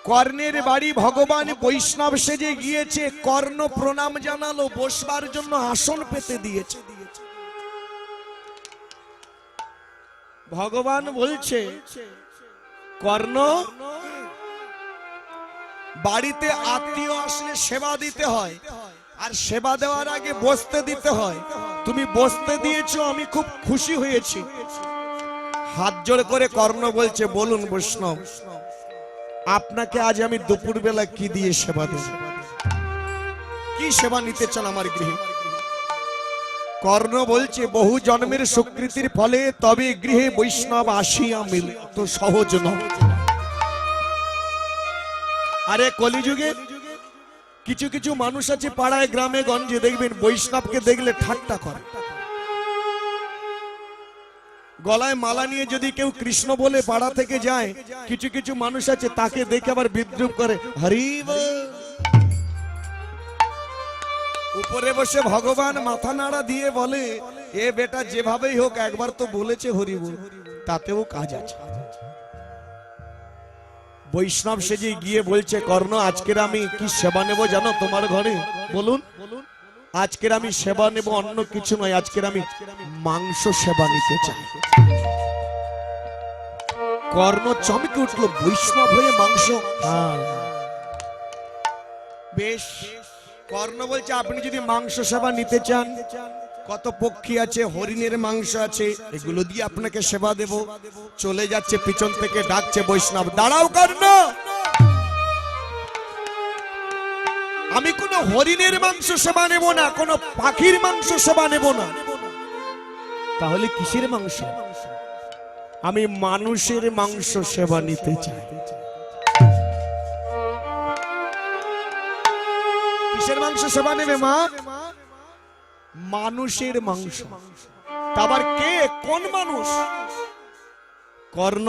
কর্ণের বাড়ি ভগবান বৈষ্ণব সেজে গিয়েছে, কর্ণ প্রণাম জানালো, বসবার জন্য আসন পেতে দিয়েছে। ভগবান বলছে, কর্ণ, বাড়িতে আত্মীয় আসলে সেবা দিতে হয়, আর সেবা দেওয়ার আগে বসতে দিতে হয়। তুমি বসতে দিয়েছো, আমি খুব খুশি হয়েছি। হাত জোড় করে কর্ণ বলছে, বলুন বৈষ্ণব, আপনাকে আজ আমি দুপুর বেলা কি দিয়ে সেবা দেব? কি সেবা নিতে চান আমার গৃহে? কর্ণ বলছে, বহু জন্মের স্বীকৃতির ফলে তবে গৃহে বৈষ্ণব আসিয়া মিল, তো সহজ নয়। আরে কলিযুগে কিছু কিছু মানুষ আছে পাড়ায় গ্রামে গঞ্জে, দেখবেন বৈষ্ণবকে দেখলে ঠাট্টা করে। গলায় মালা নিয়ে যদি কেউ কৃষ্ণ বলে পাড়া থেকে যায়, কিছু কিছু মানুষ আছে তাকে দেখে আবার বিদ্রুপ করে, হরি বল। উপরে বসে ভগবান মাথা নাড়া দিয়ে বলে, এ বেটা যেভাবেই হোক একবার তো বলেছে হরি বল, তাতেও কাজ আছে। বৈষ্ণব সেজে গিয়ে বলছে, কর্ণ, আজকের আমি কি সেবা নেব জানো তোমার ঘরে? বলুন। আজকের আমি সেবা নেব অন্য কিছু নয়, আজকের আমি মাংস সেবা নিতে চাই। কর্ণ চমকে উঠলো, বৈষ্ণব হয়ে মাংস? হ্যাঁ, বেশ। কর্ণ বলছে, আপনি যদি মাংস সেবা নিতে চান, কত পক্ষী আছে, হরিণের মাংস আছে, এগুলো দিয়ে আপনাকে সেবা দেব। চলে যাচ্ছে, পিছন থেকে ডাকছে বৈষ্ণব, দাঁড়াও কর্ণ, আমি কোনো হরিণের মাংস সেবা নেব না, কোনো পাখির মাংস সেবা নেব না। তাহলে কিসের মাংস? আমি মানুষের মাংস সেবা নিতে চাই। কিসের মাংস সেবা নেবে মা? মানুষের মাংস। আবার কে, কোন মানুষ? কর্ণ,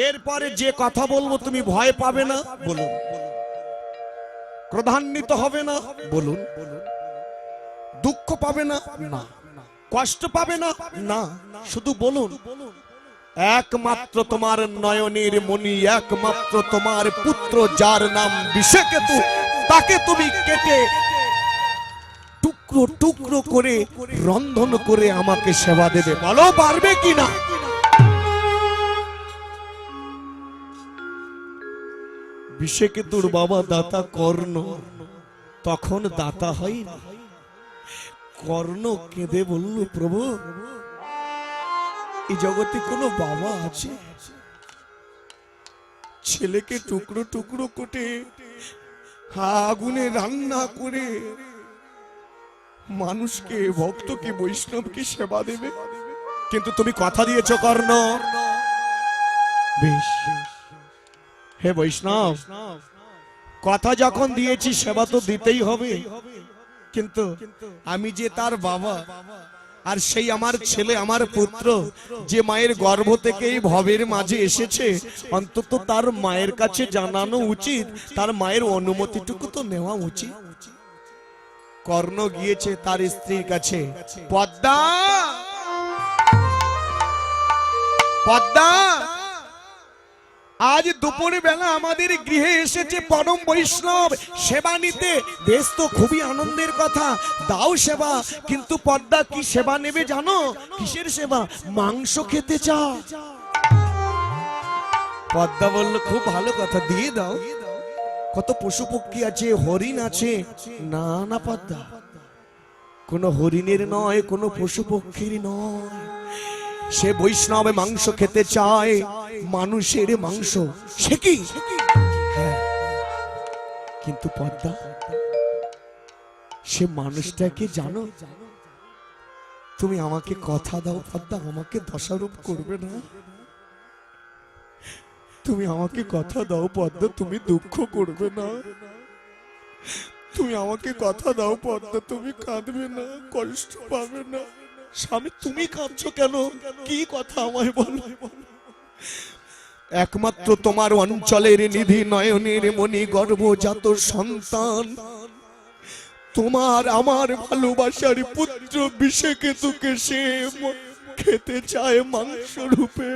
এরপরে যে কথা বলবো তুমি ভয় পাবে না? বলুন। ক্রোধান্বিত হবে না? বলুন। দুঃখ পাবে না? না। কষ্ট পাবে না? না। শুধু বলুন। একমাত্র তোমার নয়নের মণি, একমাত্র তোমার পুত্র, যার নাম বিষকেতু, তাকে তুমি কেটে টুকরো টুকরো করে রন্ধন করে আমাকে সেবা দেবে, বলো পারবে কিনা? বিষকেতুর বাবা দাতা কর্ণ তখন দাতা হয় না। কর্ণ কেঁদে বলল, প্রভু, এই জগতে কোনো বাবা আছে? ছেলেকে টুকরো টুকরো করে আগুনে রান্না করে মানুষকে, ভক্তকে, বৈষ্ণবকে সেবা দেবে? কিন্তু তুমি কথা দিয়েছ কর্ণ। বেশ, হে বৈষ্ণব, কথা যখন দিয়েছি সেবা তো দিতেই হবে। কিন্তু আমি যে তার বাবা, আর সেই আমার ছেলে, আমার পুত্র, যে মায়ের গর্ভ থেকে এই ভবের মাঝে এসেছে, অন্তত তার মায়ের কাছে জানানো উচিত, তার মায়ের অনুমতিটুকু তো নেওয়া উচিত। কর্ণ গিয়েছে তার স্ত্রীর কাছে, পদ্মা, পদ্মা, আজ দুপুর বেলা আমাদের গৃহে এসেছে পরম বৈষ্ণব সেবা নিতে। বেশ, তো খুবই আনন্দের কথা, দাও সেবা। কিন্তু পদ্মা কি সেবা নেবে জানো? কিসের সেবা? মাংস খেতে চাও। পদ্মা বলল, খুব ভালো কথা, দিয়ে দাও। কত পশু পক্ষী আছে, হরিণ আছে। না না পদ্মা, কোন হরিণের নয়, কোন পশু পক্ষীর নয়, সে বৈষ্ণব মাংস খেতে চায়, মানুষের মাংস। সে কি? হ্যাঁ, কিন্তু পদ্মা, সে মানুষটাকে জানো? তুমি আমাকে কথা দাও পদ্মা, আমাকে দশারূপ করবে না। তুমি আমাকে কথা দাও পদ্মা, তুমি দুঃখ করবে না। তুমি আমাকে কথা দাও পদ্মা, তুমি কাঁদবে না, কষ্ট পাবে না। স্বামী, তুমি কাঁদছো কেন? কি কথা আমায় বলো। একমাত্র তোমার অঞ্চলের নিধি, নয়নের মণি, গর্ভজাত সন্তান, তোমার আমার ভালোবাসার পুত্র বিষকেতুকে সে খেতে চায় মাংস রূপে।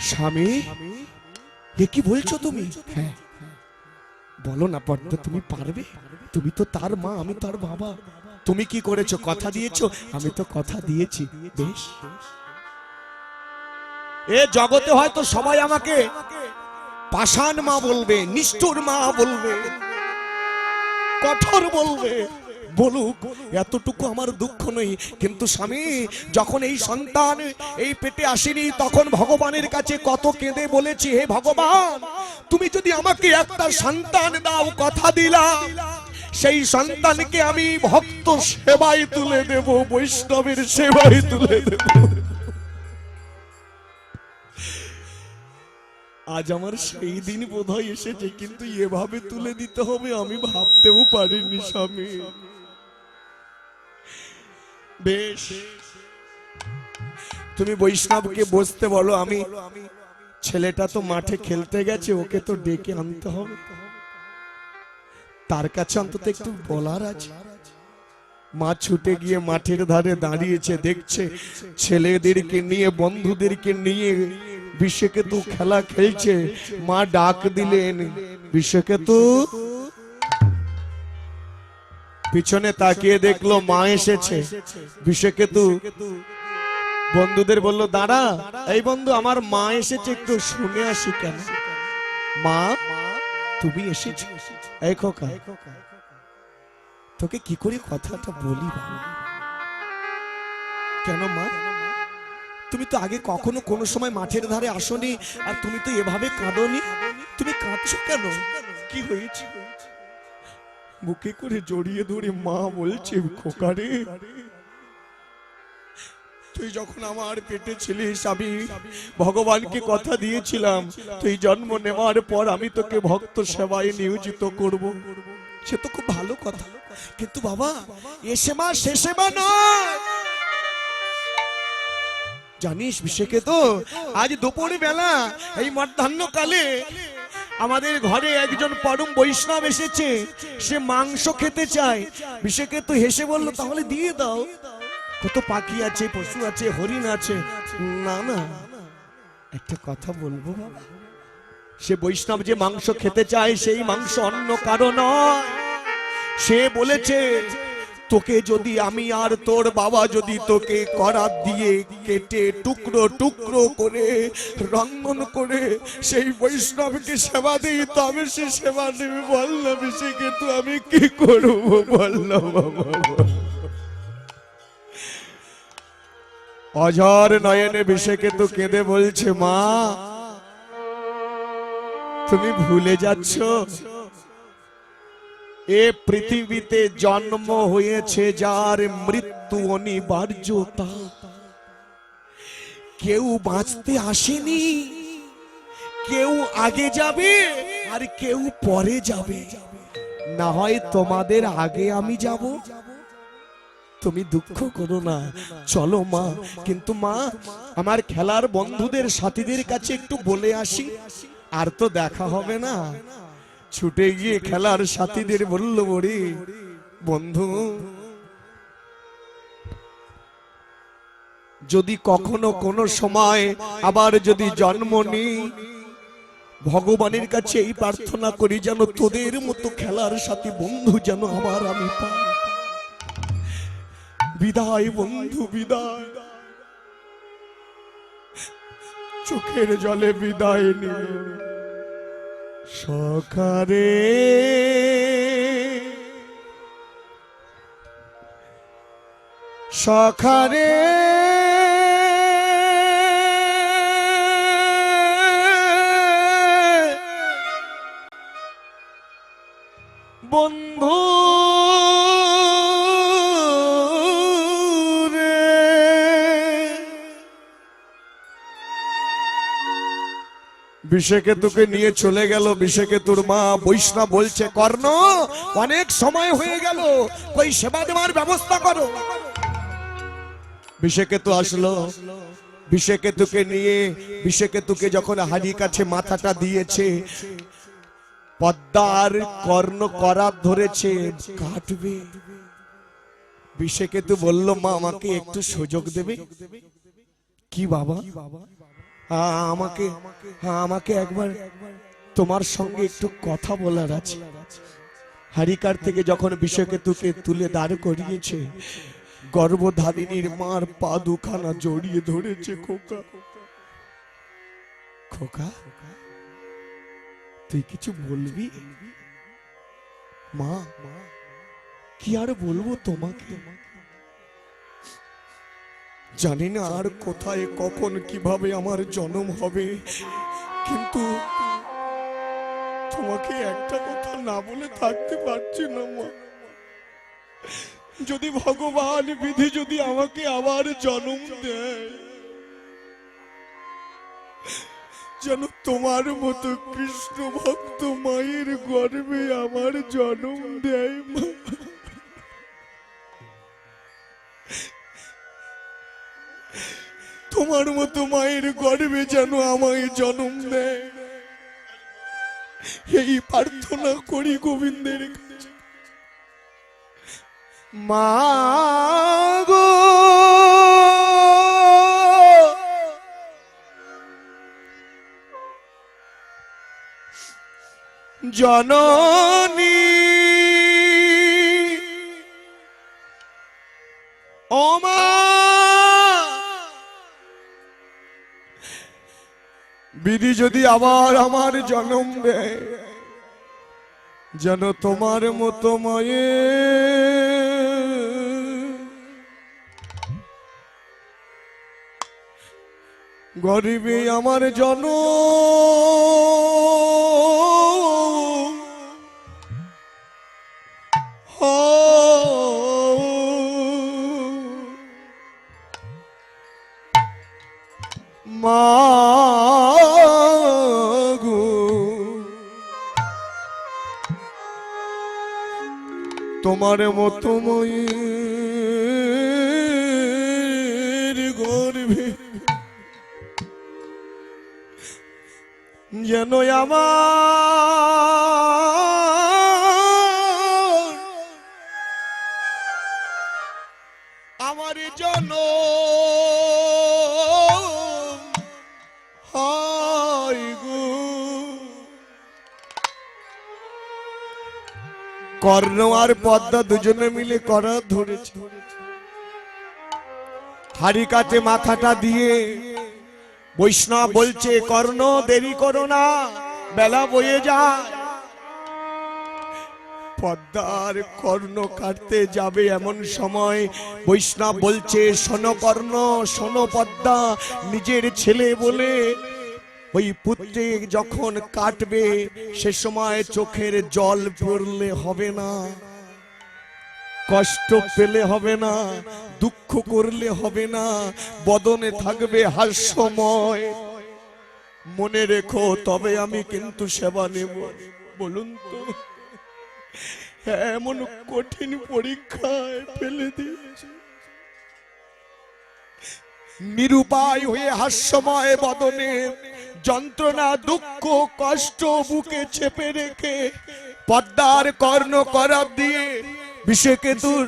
স্বামী, এ কি বলছো তুমি? হ্যাঁ, বলো না পদ্মা, তুমি পারবে? তুমি তো তার মা, আমি তার বাবা। তুমি কি করেছো? কথা দিয়েছো? আমি তো কথা দিয়েছি। বেশ, এ জগতে হয়তো সবাই আমাকে পাষাণ মা বলবে, নিষ্ঠুর মা বলবে, কঠোর বলবে, বলুক, এতটুকু আমার দুঃখ নেই। কিন্তু স্বামী, যখন এই সন্তান এই পেটে আসেনি, তখন ভগবানের কাছে কত কেঁদে বলেছি, হে ভগবান, তুমি যদি আমাকে একটা সন্তান দাও, কথা দিলাম সেই সন্তানকে আমি ভক্ত সেবায় তুলে দেব, বৈষ্ণবের সেবায় তুলে দেব। আজ আমার সেই দিন বোধহয় এসেছে, কিন্তু এভাবে তুলে দিতে হবে আমি ভাবতেও পারিনি স্বামী। বেশ, তুমি বৈষ্ণবকে বসতে বলো। আমি, ছেলেটা তো মাঠে খেলতে গেছে, ওকে তো ডেকে আনতে হবে, তার কাছে অন্তত একটু বলার আছে। মা ছুটে গিয়ে মাঠের ধারে দাঁড়িয়েছে, দেখছে ছেলেদেরকে নিয়ে, বন্ধুদেরকে নিয়ে বিশ্বকেতু খেলা খেলছে। মা ডাক দিলেন, বিশ্বকেতু। পিছনে তাকিয়ে দেখলো মা এসেছে। বিশ্বকেতু বন্ধুদের বলল, দাঁড়া, এই বন্ধু, আমার মা এসেছে, একটু শুনে আসি। কেন মা, তুমি এসেছো? এই খোকা, তোকে কি করে কথাটা বলি বাবা? কেন মা, তুমি তো আগে কখনো কোনো সময় মাঠের ধারে আসনি, আর তুমি তো এভাবে কাঁদোনি, তুমি কাঁদছো কেন? কি হয়েছে? বুকে করে জড়িয়ে ধরে মা বলছে, খোকারে, তুই যখন আমার পেটে ছিলিস, আমি ভগবানকে কথা দিয়েছিলাম, তুই জন্ম নেওয়ার পর আমি তোকে ভক্ত সেবায় নিয়োজিত করব। সে তো খুব ভালো কথা, কিন্তু বাবা, এ সেবা সে সেবা নয়। জানিস বিশেকে তো, আজ দুপুর বেলা এই মধ্যাহ্ন কালে আমাদের ঘরে একজন পরম বৈষ্ণব এসেছে, সে মাংস খেতে চায়। বিশেকে তো হেসে বলল, তাহলে দিয়ে দাও, কত পাখি আছে, পশু আছে, হরিণ আছে। না না, একটা কথা বলবো বাবা, সে বৈষ্ণব যে মাংস খেতে চায়, সেই মাংস অন্য কারো নয়। সে বলেছে, তোকে যদি আমি আর তোর বাবা যদি তোকে করাত দিয়ে কেটে টুকরো টুকরো করে রন্ধন করে সেই বৈষ্ণবকে সেবা দিই, তবে সে সেবা দেবে। বললাম সে, কিন্তু আমি কি করবো? বললাম বাবা। অঝর নয়নে বিশেকে তো কেঁদে বলছে, মা, তুমি ভুলে যাচ্ছ, এ পৃথিবীতে জন্ম হয়েছে যার মৃত্যু অনিবার্যতা। কেউ বাঁচতে আসেনি, কেউ আগে যাবে আর কেউ পরে যাবে। না হয় তোমাদের আগে আমি যাব। তুমি দুঃখ করো না, চলো মা। কিন্তু মা, আমার খেলার বন্ধুদের সাথীদের কাছে একটু বলে আসি, আর তো দেখা হবে না। ছুটে গিয়ে খেলার সাথীদের বলল, বড়ি বন্ধু, যদি কখনো কোনো সময় আবার যদি জন্ম নিই, ভগবানের কাছে এই প্রার্থনা করি, যেন তোদের মতো খেলার সাথী বন্ধু যেন আবার আমি পাই। বিদায় বন্ধু, বিদায়। চোখের জলে বিদায় নিল। সখারে সখারে বন্ধু বিষকেতুকে নিয়ে চলে গেল। বিষকেতুর মা বৈষ্ণব বলছে, কর্ণ, অনেক সময় হয়ে গেল, কই সেবা দেওয়ার ব্যবস্থা করো। বিষকেতু আসলো, বিষকেতুকে নিয়ে, বিষকেতুকে যখন হাড়ির কাছে মাথাটা দিয়েছে, পদ্মার কর্ণ করাত ধরেছে, কাটবে। বিষকেতু বলল, মা, আমাকে একটু সুযোগ দেবে? কি বাবা, আমাকে আমাকে একবার তোমার সঙ্গে একটু কথা বলার আছে। হারিকার থেকে যখন বিষকেতুকে তুলে দাঁড় করিয়েছে, গর্ভধারিণীর মার পা দুখানা জড়িয়ে ধরেছে। খোকা, খোকা, তুই কিছু বলবি? মা, কি আর বলবো তোমাকে, জানি না আর কোথায় কখন কিভাবে আমার জন্ম হবে, কিন্তু তোমাকে একটা কথা না বলে থাকতে পারছি না মা। যদি ভগবান বিধি যদি আমাকে আবার জন্ম দেয়, যেন তোমার মতো কৃষ্ণ ভক্ত মায়ের গর্ভে আমার জন্ম দেয় মা। তোমার মতো মায়ের গর্ভে যেন আমায় জন্ম দেয়, এই প্রার্থনা করি গোবিন্দের কাছে। মা গো, জননী ও মা, বিধি যদি আবার আমার জন্ম দেয়, যেন তোমার মতো মায়ে গরিবে আমার জন্ম মা গো। তোমার মতো মায়ের গর্ভে যেন আমার জন্য হয় গো। কর্ণ আর পদ্মা দুজনে মিলে করা ধরেছে, হারিকাতে মাথাটা দিয়ে বৈষ্ণব বলছে, কর্ণ দেরি করো না, বেলা বয়ে যায়। পদ্মার কর্ণ কাটতে যাবে এমন সময় বৈষ্ণব বলছে, শোনো কর্ণ, শোনো পদ্মা, নিজের ছেলে বলে ওই পুত্রে যখন কাটবে সে সময় চোখের জল পড়লে হবে না, কষ্ট পেলে হবে না, দুঃখ করলে হবে না, বদনে থাকবে হাস্যময়। মনে রেখো, তবে আমি কিন্তু সেবা নেব। বলুন তো, এমন কঠিন পরীক্ষায় ফেলে দিয়েছে। নিরুপায় হয়ে হাস্যময় বদনে যন্ত্রণা, দুঃখ, কষ্ট বুকে চেপে রেখে পদ্মার কর্ণ করাব দিয়ে বিষকেতুর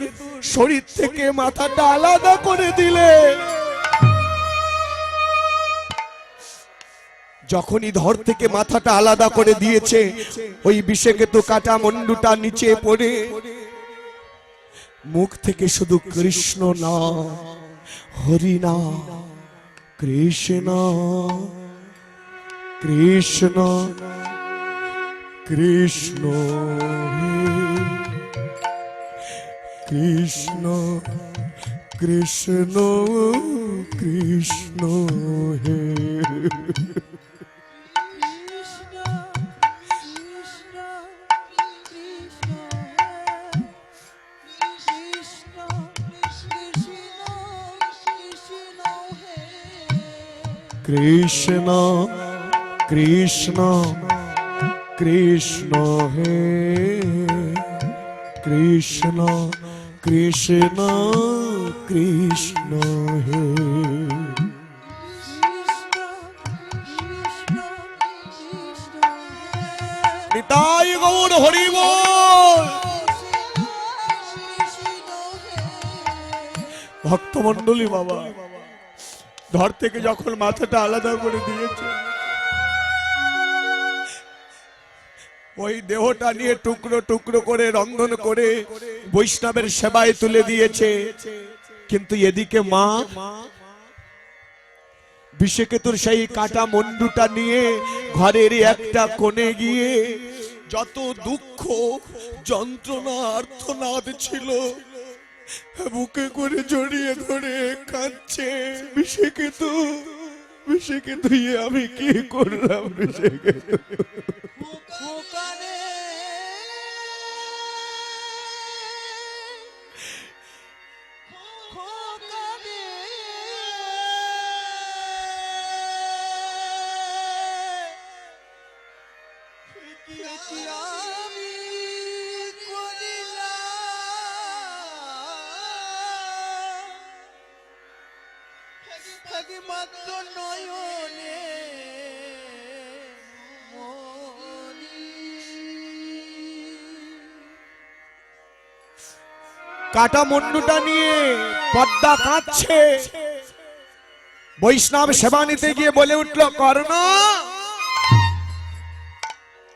শরীর থেকে মাথাটা আলাদা করে দিলে। যখনই ধর থেকে মাথাটা আলাদা করে দিয়েছে, ওই বিষকেতু কাটা মুন্ডুটা নিচে পড়ে মুখ থেকে শুধু কৃষ্ণ না, হরি না, কৃষ্ণ কৃষ্ণ কৃষ্ণ কৃষ্ণ কৃষ্ণ কৃষ্ণ হে। কৃষ্ণ কৃষ্ণ কৃষ্ণ হে, কৃষ্ণ কৃষ্ণ কৃষ্ণ হে। নিতাই গৌর হরি বল। ভক্তমণ্ডলী বাবা, ধর থেকে যখন মাথাটা আলাদা করে দিয়েছে, ওই দেহটা নিয়ে টুকরো টুকরো করে রন্ধন করে বৈষ্ণবের সেবায় তুলে দিয়েছে। কিন্তু এদিকে মা বিষকেতুর সেই কাটা মুন্ডুটা নিয়ে ঘরের একটা কোণে গিয়ে যত দুঃখ যন্ত্রণা আর্তনাদ ছিল বুকে করে জড়িয়ে ধরে কাঁদছে। বিষকেতু, বিষকেতু, আমি কি করলাম? বিষকেতু মাত্র নয়নে কাটা মুন্ডুটা নিয়ে পদ্মা কাঁদছে। বৈষ্ণব সেবা নিতে গিয়ে বলে উঠল, কর্ণ,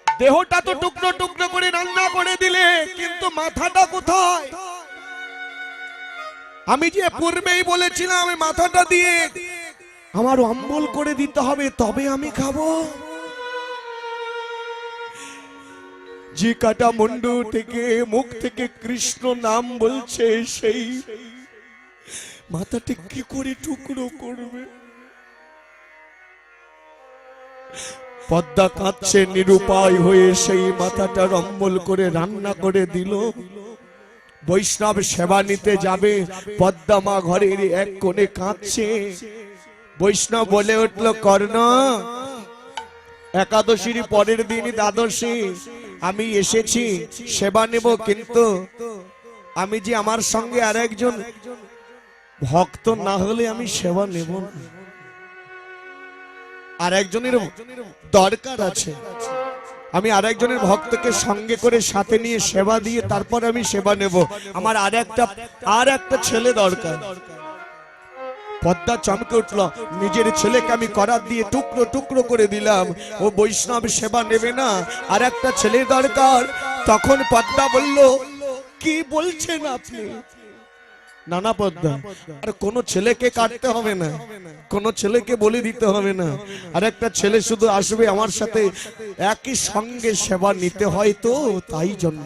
দেহটা তো টুকরো টুকরো করে রান্না করে দিলে, কিন্তু মাথাটা কোথায়? আমি যে পূর্বেই বলেছিলাম মাথাটা দিয়ে আমার অম্বল করে দিতে হবে, তবে আমি খাবো। যে কাটা মুন্ডু থেকে মুখ থেকে কৃষ্ণ নাম বলছে, সেই মাথাটা কি করে টুকরো করবে? পদ্মা কাঁদছে নিরুপায় হয়ে, সেই মাথাটা অম্বল করে রান্না করে দিল। বৈষ্ণব সেবা নিতে যাবে, পদ্মা মা ঘরের এক কোণে কাঁদছে। বৈষ্ণব বলে উঠল, কর্ণ, একাদশীর পরের দিন দ্বাদশী আমি এসেছি সেবা নেব, কিন্তু আমি যে আমার সঙ্গে আর একজন ভক্ত না হলে আমি সেবা নেব না। আর একজনের দরকার আছে, আমি আর একজনের ভক্তকে সঙ্গে করে সাথে নিয়ে সেবা দিয়ে তারপর আমি সেবা নেব। আমার আর একটা ছেলে দরকার। পদ্মা চমকে উঠল, নিজের ছেলেকে আমি করাত দিয়ে টুকরো টুকরো করে দিলাম, ও বৈষ্ণব সেবা নেবে না, আর একটা ছেলে দরকার। তখন পদ্মা বলল, কি বলছেন আপনি? নানা পদ্মা, আর কোন ছেলেকে কাটতে হবে না, কোন ছেলেকে বলে দিতে হবে না, আর একটা ছেলে শুধু আসবে আমার সাথে, একই সঙ্গে সেবা নিতে হয়, তো তাই জন্য।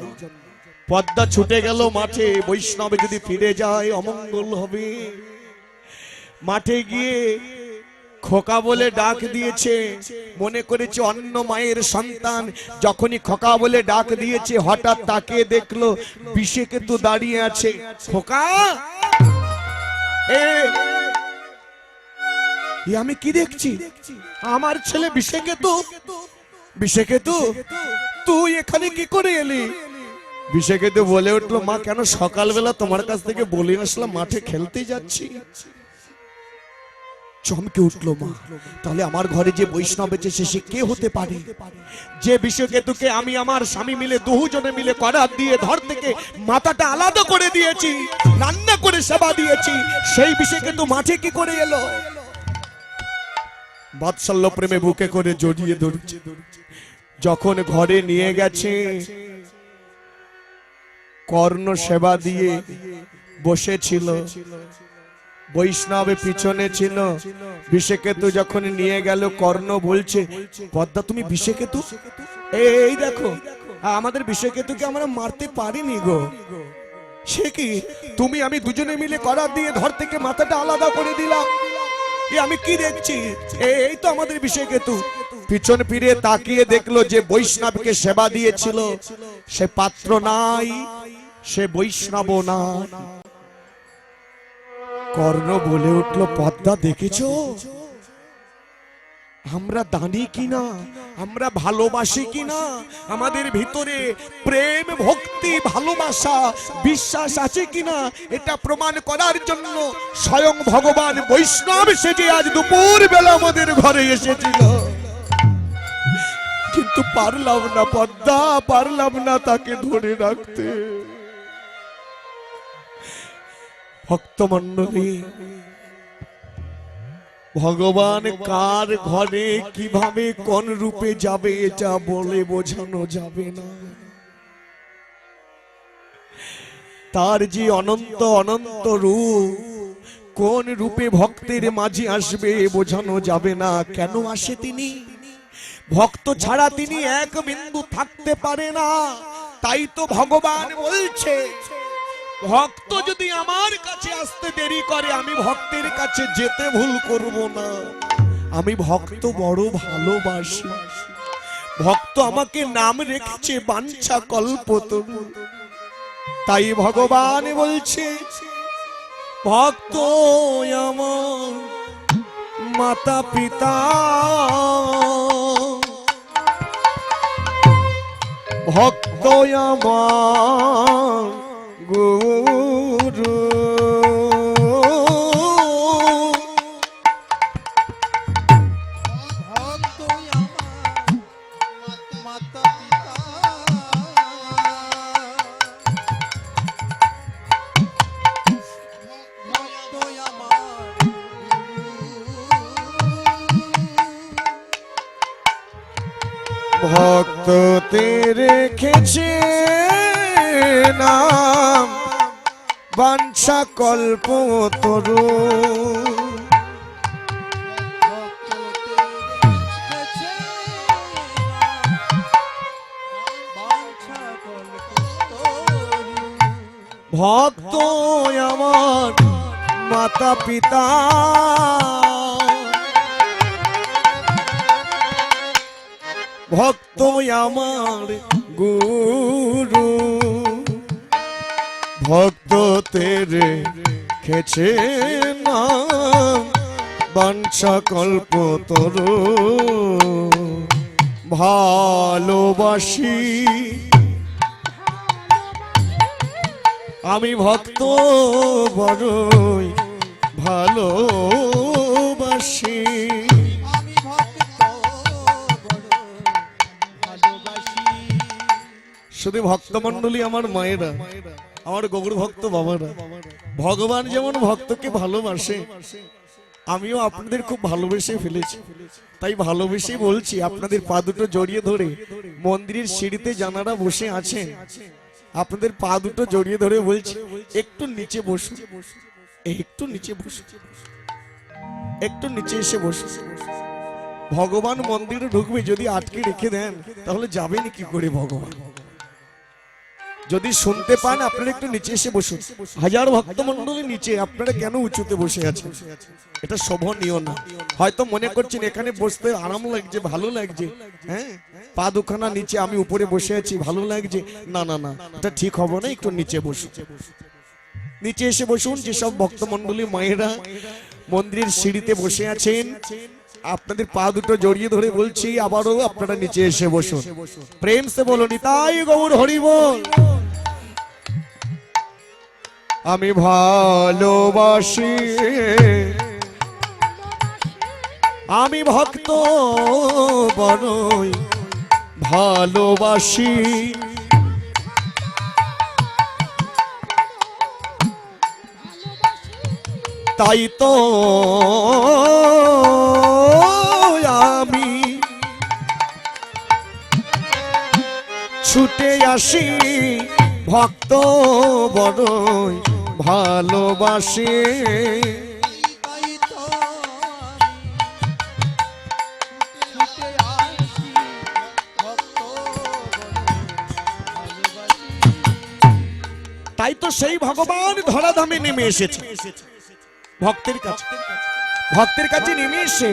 পদ্মা ছুটে গেল মাঠে, বৈষ্ণবে যদি ফিরে যায় অমঙ্গল হবে। মাঠে গিয়ে খোকা বলে ডাক দিয়েছে, মনে করেছে অন্য মায়ের সন্তান। যখনই খোকা বলে ডাক দিয়েছে, হঠাৎ তাকিয়ে দেখলো বিষকেতু দাঁড়িয়ে আছে। খোকা, আমি কি দেখছি? আমার ছেলে বিষকেতু। বিষকেতু, তুই এখানে কি করে এলি? বিষকেতু বলে উঠলো, মা, কেন সকালবেলা তোমার কাছ থেকে বলে আসলাম মাঠে খেলতে যাচ্ছি। চমকে উঠলো মা, তাহলে আমার ঘরে যে বৈষ্ণব এসেছে সে কে হতে পারে? যে বিষকেতুকে আমি আমার স্বামী মিলে দুজনে মিলে করাত দিয়ে ধর থেকে মাথাটা আলাদা করে দিয়েছি, রান্না করে সেবা দিয়েছি, সেই বিষকেতু মাঠে কি করে এলো? বাৎসল্য প্রেমে বুকে করে জড়িয়ে ধরছে। যখন ঘরে নিয়ে গেছে, কর্ণ সেবা দিয়ে বসেছিল, বৈষ্ণবে পিছনে ছিল। বিষকেতু যখন নিয়ে গেল, কর্ণ বলছে, পদ্মা, তুমি বিষকেতু? এই দেখো, আমাদের বিষকেতুকে আমরা মারতে পারিনি গো। সে কি, তুমি আমি দুজনে মিলে করার দিয়ে ধর থেকে মাথাটা আলাদা করে দিলাম। আমি কি দেখছি? এই তো আমাদের বিষকেতু। পিছন ফিরে তাকিয়ে দেখলো যে বৈষ্ণবকে সেবা দিয়েছিল সে পাত্র নাই, সে বৈষ্ণব না। কর্ণ বলে উঠল, পদ্মা, দেখেছো আমরা দানি কিনা, আমরা ভালোবাসি কিনা, আমাদের ভিতরে প্রেম, ভক্তি, ভালোবাসা, বিশ্বাস আছে কিনা, এটা প্রমাণ করার জন্য স্বয়ং ভগবান বৈষ্ণব সেজে আজ দুপুর বেলা আমাদের ঘরে এসেছিল। কিন্তু পারলাম না পদ্মা, পারলাম না তাকে ধরে রাখতে। ভক্তমণ্ডলী, ভগবান কার ঘরে কিভাবে কোন রূপে যাবে এটা বলে বোঝানো যাবে না। তার যে অনন্ত অনন্ত রূপ কোন রূপে ভক্তের মাঝে আসবে বোঝানো যাবে না। কেন আসে তিনি? ভক্ত ছাড়া তিনি এক বিন্দু থাকতে পারে না। তাই তো ভগবান বলছে, ভক্ত যদি আমার কাছে আসতে দেরি করে আমি ভক্তের কাছে যেতে ভুল করব না। আমি ভক্ত বড় ভালোবাসি। ভক্ত আমাকে নাম রেখেছে বাঞ্ছা কল্পতরু। তাই ভগবান বলছে, ভক্ত আমার মাতা পিতা, ভক্ত আমার গুরু। ভক্ত আমার মাতা পিতা, ভক্ত আমার ভক্ত তে রেখেছে নাম বাঞ্ছা কল্পতরু। ভক্ত আমার মাতা পিতা, ভক্ত আমার গুরু। ভক্ত তেরে খেছে নাম বাঞ্ছা কল্পতরু। ভালোবাসি আমি ভক্ত বড়ই ভালোবাসি। আমি ভক্ত বড় ভালোবাসি। শুধু ভক্তমণ্ডলী আমার মায়েরা, আমার গৌর ভক্ত বাবারা, ভগবান যেমন ভক্তকে ভালোবাসে আমিও আপনাদের খুব ভালোবেসে ফেলেছি। তাই ভালোবেসে বলছি, আপনাদের পা দুটো জড়িয়ে ধরে মন্দিরের সিঁড়িতে যারা বসে আছেন আপনাদের পা দুটো জড়িয়ে ধরে বলছি, একটু নিচে বসুন, একটু নিচে বসুন, একটু নিচে এসে বসুন। ভগবান মন্দিরে ঢুকবে, যদি আটকে রেখে দেন তাহলে যাবেন কি করে ভগবান? যদি শুনতে পান আপনারা একটু নিচে এসে বসুন। হাজার ভক্ত মণ্ডলী নিচে, আপনারা কেন উঁচুতে বসে আছেন? এটা শোভনীয় না। হয়তো মনে করছেন এখানে বসতে আরাম লাগছে, ভালো লাগছে, হ্যাঁ পা দুখানা নিচে, আমি উপরে বসে আছি ভালো লাগছে। না না না, এটা ঠিক হবে না। একটু নিচে বসুন, নিচে এসে বসুন। যেসব ভক্ত মণ্ডলী মায়েরা মন্দিরের সিঁড়িতে বসে আছেন আপনাদের পা দুটো জড়িয়ে ধরে বলছি, আবারও আপনারা নিচে এসে বসুন। প্রেম সে বলো নিতাই গৌর হরি বল। আমি ভালোবাসি, আমি ভক্ত বড়ই ভালোবাসি। তাই তো আমি ছুটে আসি, ভক্ত বড়ই ভালোবাসি। তাই তো ছুটে আসি, ভক্ত ভালোবাসি। তাই তো সেই ভগবান ধরাধামে নেমে এসেছে ভক্তের কাছে। ভক্তের কাছে নেমে এসে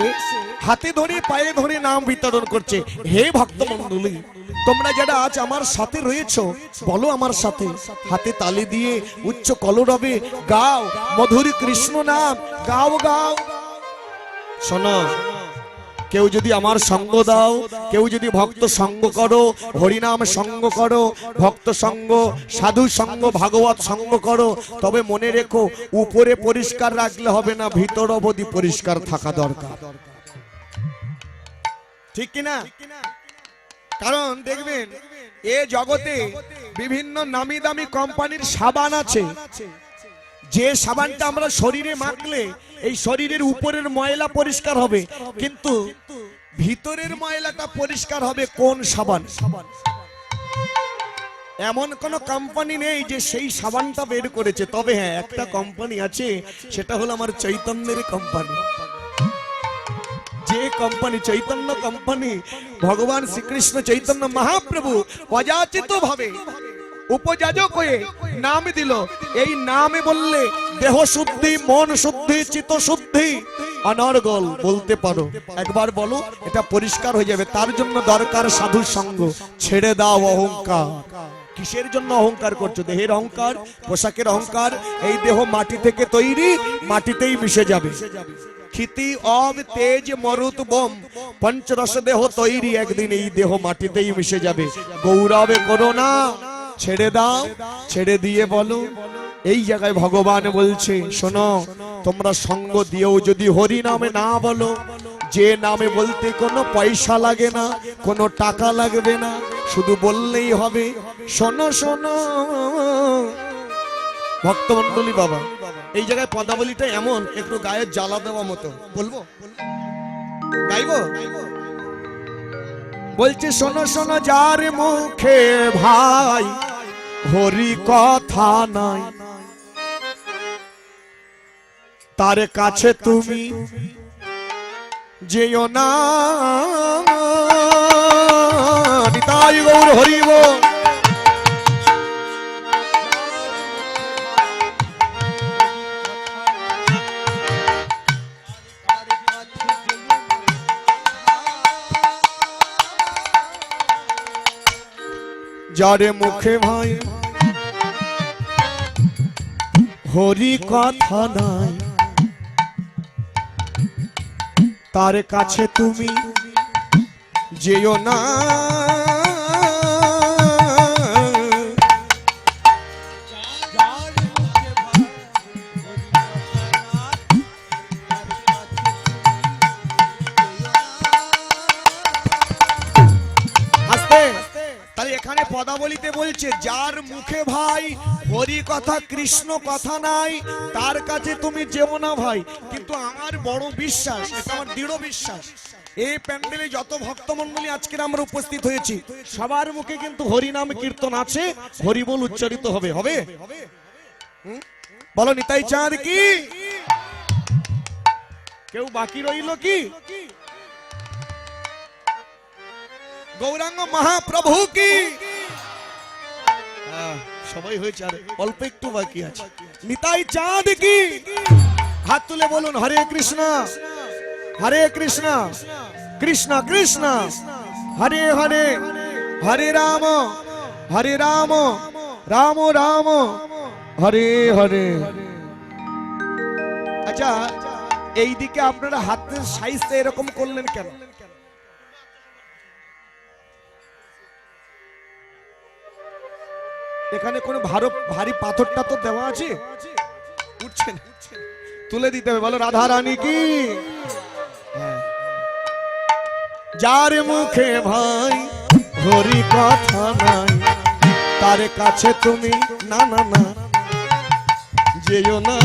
হাতে ধরে পায়ে ধরে নাম বিতরণ করছে। হে ভক্ত মণ্ডলী, তোমরা যারা আজ আমার সাথে রয়েছো বলো আমার সাথে, হাতে তালি দিয়ে উচ্চ কলরবে গাও মধুর কৃষ্ণ নাম, গাও গাও। শোনো, কেউ যদি আমার সঙ্গ দাও, কেউ যদি ভক্ত সঙ্গ করো, হরিনাম সঙ্গ করো, ভক্ত সঙ্গ, সাধু সঙ্গ, ভাগবত সঙ্গ করো, তবে মনে রেখো উপরে পরিষ্কার রাখলে হবে না, ভিতর অবধি পরিষ্কার থাকা দরকার। ঠিক কিনা? কারণ দেখবেন এ জগতে বিভিন্ন নামি দামি কোম্পানির সাবান আছে, যে সাবানটা আমরা শরীরে মাখলে এই শরীরের উপরের ময়লা পরিষ্কার হবে, কিন্তু ভিতরের ময়লাটা পরিষ্কার হবে কোন সাবান? এমন কোন কোম্পানি নেই যে সেই সাবানটা বের করেছে, তবে হ্যাঁ একটা কোম্পানি আছে, সেটা হলো আমার চৈতন্যের কোম্পানি। যে কোম্পানি, চৈতন্য কোম্পানি, ভগবান শ্রীকৃষ্ণ চৈতন্য মহাপ্রভু অযাচিত ভাবে উপযাজক হয়ে নাম দিল। এই নামে বললে দেহ শুদ্ধি, মন শুদ্ধি, চিত্ত শুদ্ধি, অনর্গল বলতে পারো। একবার বলো, এটা পরিষ্কার হয়ে যাবে। তার জন্য দরকার সাধু সঙ্গ। ছেড়ে দাও অহংকার। কিসের জন্য অহংকার করছো? দেহের অহংকার, পোশাকের অহংকার। এই দেহ মাটি থেকে তৈরি, মাটিতেই মিশে যাবে। ক্ষিতি অব তেজ মরুত বোম, পঞ্চরস দেহ তৈরি, একদিন এই দেহ মাটিতেই মিশে যাবে। গৌরবে করো না, ছেড়ে দাও। ছেড়ে দিয়ে বলো। এই জায়গায় ভগবান বলছে, শোনো, তোমরা সঙ্গ দিয়েও যদি হরি নামে না বলো, যে নামে বলতে কোনো পয়সা লাগে না, কোনো টাকা লাগবে না, শুধু বললেই হবে। শোনো শোনো ভক্তমণ্ডলী বাবা, এই জায়গায় পদাবলীটা এমন একটু গায়ে জ্বালা দেওয়া মতো। বলবো? গাইবো? বলছে, শোনো শোনো যার মুখে ভাই হরি কথা নাই, তার কাছে তুমি যেও না। নিতাই গৌর হরি বল। যারে মুখে ভাই হরি কথা নাই, তার কাছে তুমি যেও না। এখানে পদাবলিতে বলছে, যার মুখে ভাই হরি কথা, কৃষ্ণ কথা নাই, তার কাছে তুমি যেও না ভাই। কিন্তু আমার বড় বিশ্বাস, এটা আমার দৃঢ় বিশ্বাস, এই প্যান্ডেলে যত ভক্তমণ্ডলী আজকের আমরা উপস্থিত হয়েছি, সবার মুখে কিন্তু হরি নাম কীর্তন আছে, হরি বল উচ্চারিত হবে। হবে? বলো নিতাই চাঁদ কি? কেউ বাকি রইল কি? গৌরাঙ্গ মহাপ্রভু কি? সবাই হয়েছে, আর অল্প একটু বাকি আছে। নিতাই চাঁদ কি? হাত তুলে বলুন, হরে কৃষ্ণ হরে কৃষ্ণ কৃষ্ণ কৃষ্ণ হরে হরে, হরে রাম রাম রাম হরে হরে। আচ্ছা, এই দিকে আপনারা হাতের সাইজটা এরকম করলেন কেন? এখানে কোন ভারী পাথরটা তো দেওয়া আছে, উঠছে না, তুলে দিতে হবে। বলো রাধা রানী কি? যার মুখে ভাই হরি কথা নাই, তার কাছে তুমি না না না যেও না।